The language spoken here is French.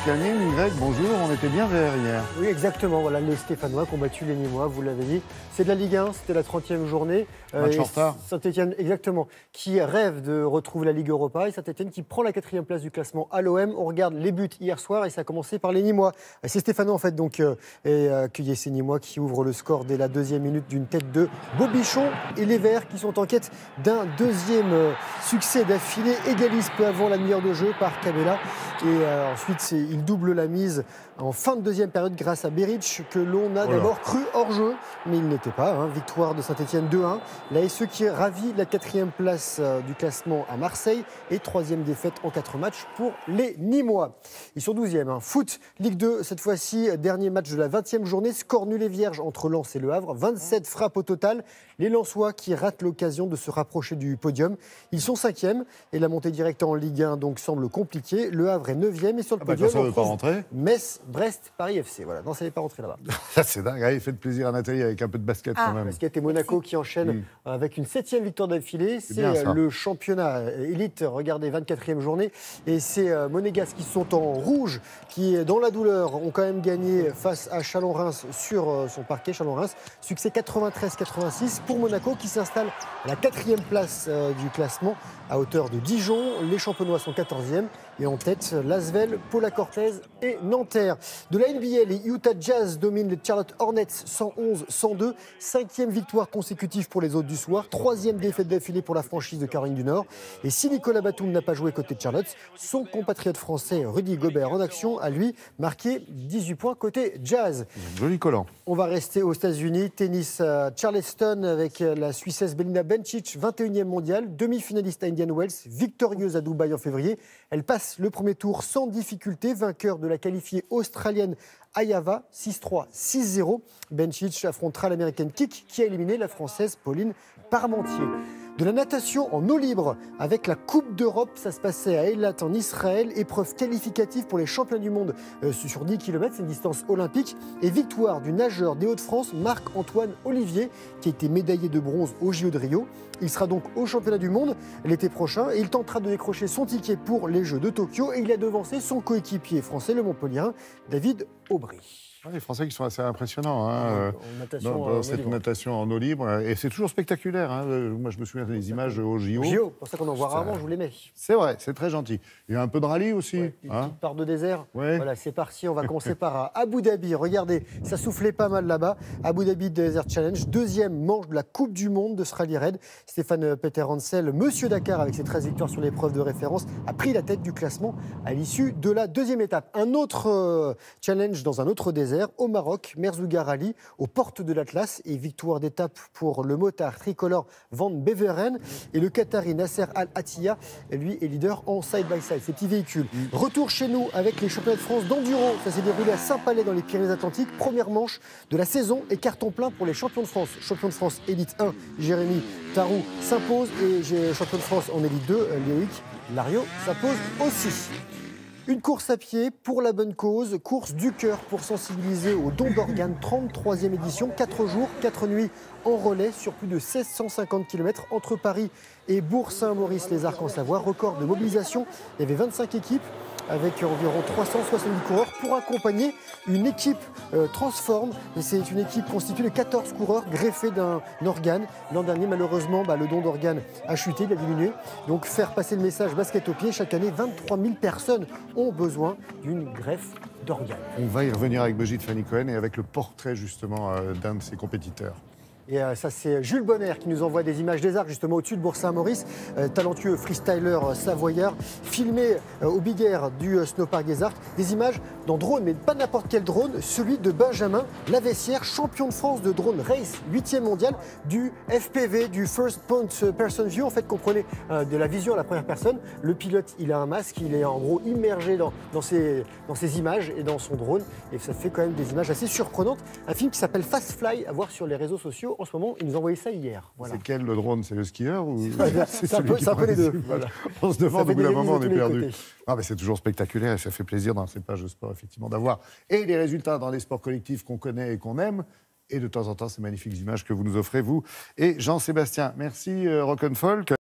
planning. Greg, bonjour, on était bien vers hier. Oui, exactement. Voilà, les Stéphanois qui ont battu les Nîmois, vous l'avez dit. C'est de la Ligue 1, c'était la 30e journée. Match en retard. Saint-Etienne, exactement, qui rêve de retrouver la Ligue Europa. Et Saint-Etienne qui prend la 4e place du classement à l'OM. On regarde les buts hier soir et ça a commencé par les Nîmois. C'est Stéphanois, en fait, donc, et accueilli ces Nîmois qui ouvrent le score dès la 2e minute d'une tête de Bobichon. Et les Verts qui sont en quête d'un deuxième succès d'affilée égalisent peu avant la demi-heure de jeu par Cabella. Et ensuite, il double la mise en fin de deuxième période grâce à Beric, que l'on a d'abord cru hors jeu, mais il n'était pas. Victoire de Saint-Etienne 2-1. La SE qui ravit la 4e place du classement à Marseille et 3e défaite en 4 matchs pour les Nîmois. Ils sont 12e. Foot, Ligue 2, cette fois-ci, dernier match de la 20e journée. Score nul et vierge entre Lens et Le Havre. 27 frappes au total. Les Lensois qui ratent l'occasion de se rapprocher du podium. Ils sont 5e et la montée directe en Ligue 1 donc, semble compliquée. Le Havre est 9e et sur le podium, ça veut pas rentrer. Metz, Brest, Paris FC. Voilà, non, ça n'est pas rentré là-bas. C'est dingue, il fait plaisir à Nathalie avec un peu de basket quand même. Basket et Monaco qui enchaînent avec une 7e victoire d'affilée. C'est le championnat élite, regardez, 24e journée. Et c'est Monégasque qui sont en rouge, qui, dans la douleur, ont quand même gagné face à Chalon-Reims sur son parquet. Chalon-Reims, succès 93-86 pour Monaco qui s'installe à la 4e place du classement à hauteur de Dijon. Les Champenois sont 14e et en tête l'Asvel, Paula Cortez et Nanterre. De la NBA, les Utah Jazz dominent les Charlotte Hornets 111-102. 5e victoire consécutive pour les hôtes du soir. 3e défaite d'affilée pour la franchise de Caroline du Nord. Et si Nicolas Batum n'a pas joué côté de Charlotte, son compatriote français Rudy Gobert en action a lui marqué 18 points côté Jazz. Joli collant. On va rester aux États-Unis. Tennis à Charleston avec la Suissesse Belinda Bencic, 21e mondiale, demi-finaliste à Indian Wells, victorieuse à Dubaï en février. Elle passe le premier tour sans difficulté, vainqueur de la qualifiée australienne Ayava, 6-3, 6-0. Bencic affrontera l'américaine Kik qui a éliminé la française Pauline Parmentier. De la natation en eau libre avec la Coupe d'Europe, ça se passait à Eilat en Israël, épreuve qualificative pour les championnats du monde sur 10 km, c'est une distance olympique, et victoire du nageur des Hauts-de-France, Marc-Antoine Olivier, qui a été médaillé de bronze au JO de Rio. Il sera donc au championnat du monde l'été prochain et il tentera de décrocher son ticket pour les Jeux de Tokyo et il a devancé son coéquipier français, le Montpellierin, David Aubry. Les Français qui sont assez impressionnants Natation, cette natation en eau libre. Et c'est toujours spectaculaire. Moi, je me souviens des images au JO. C'est pour ça qu'on en voit rarement, je vous les mets. C'est vrai, c'est très gentil. Il y a un peu de rallye aussi. Une petite part de désert. Ouais. Voilà, c'est parti. On va commencer par Abu Dhabi. Regardez, ça soufflait pas mal là-bas. Abu Dhabi Desert Challenge, 2e manche de la Coupe du Monde de Rally Raid. Stéphane Peter Hansel, Monsieur Dakar, avec ses 13 victoires sur l'épreuve de référence, a pris la tête du classement à l'issue de la 2e étape. Un autre challenge dans un autre désert, au Maroc. Merzouga Rally aux portes de l'Atlas et victoire d'étape pour le motard tricolore Van Beveren et le Qatari Nasser Al Attiyah, lui est leader en side-by-side, ces petits véhicules. Retour chez nous avec les championnats de France d'enduro, ça s'est déroulé à Saint-Palais dans les Pyrénées-Atlantiques, première manche de la saison et carton plein pour les champions de France. Champion de France élite 1, Jérémy Tarou s'impose et champion de France en élite 2, Loïc Lariot s'impose aussi. Une course à pied pour la bonne cause, course du cœur pour sensibiliser au don d'organes, 33e édition, 4 jours, 4 nuits en relais sur plus de 1650 km entre Paris et Bourg-Saint-Maurice-les-Arcs en Savoie. Record de mobilisation, il y avait 25 équipes avec environ 370 coureurs pour accompagner une équipe Transform. C'est une équipe constituée de 14 coureurs greffés d'un organe. L'an dernier, malheureusement, le don d'organes a chuté, il a diminué. Donc faire passer le message basket au pied, chaque année, 23 000 personnes ont besoin d'une greffe d'organes. On va y revenir avec Brigitte Fanny Cohen et avec le portrait justement d'un de ses compétiteurs. Et ça, c'est Jules Bonner qui nous envoie des images des arcs, justement au-dessus de Bourg-Saint-Maurice. Talentueux freestyler savoyard, filmé au Big Air du Snowpark des Arcs. Des images dans drone, mais pas n'importe quel drone, celui de Benjamin Lavessière, champion de France de drone race, 8e mondial, du FPV, du First Person View. En fait, comprenez de la vision à la première personne. Le pilote, il a un masque, il est en gros immergé dans ses images et dans son drone. Et ça fait quand même des images assez surprenantes. Un film qui s'appelle Fast Fly, à voir sur les réseaux sociaux. En ce moment, il nous envoyait ça hier. Voilà. C'est quel le drone? C'est le skieur ou c'est un peu les deux. Voilà. On se demande au bout d'un moment, on est perdu. Ah, mais c'est toujours spectaculaire et ça fait plaisir dans ces pages de sport, effectivement, d'avoir et les résultats dans les sports collectifs qu'on connaît et qu'on aime. Et de temps en temps, ces magnifiques images que vous nous offrez, vous et Jean-Sébastien. Merci, Rock'n'Folk.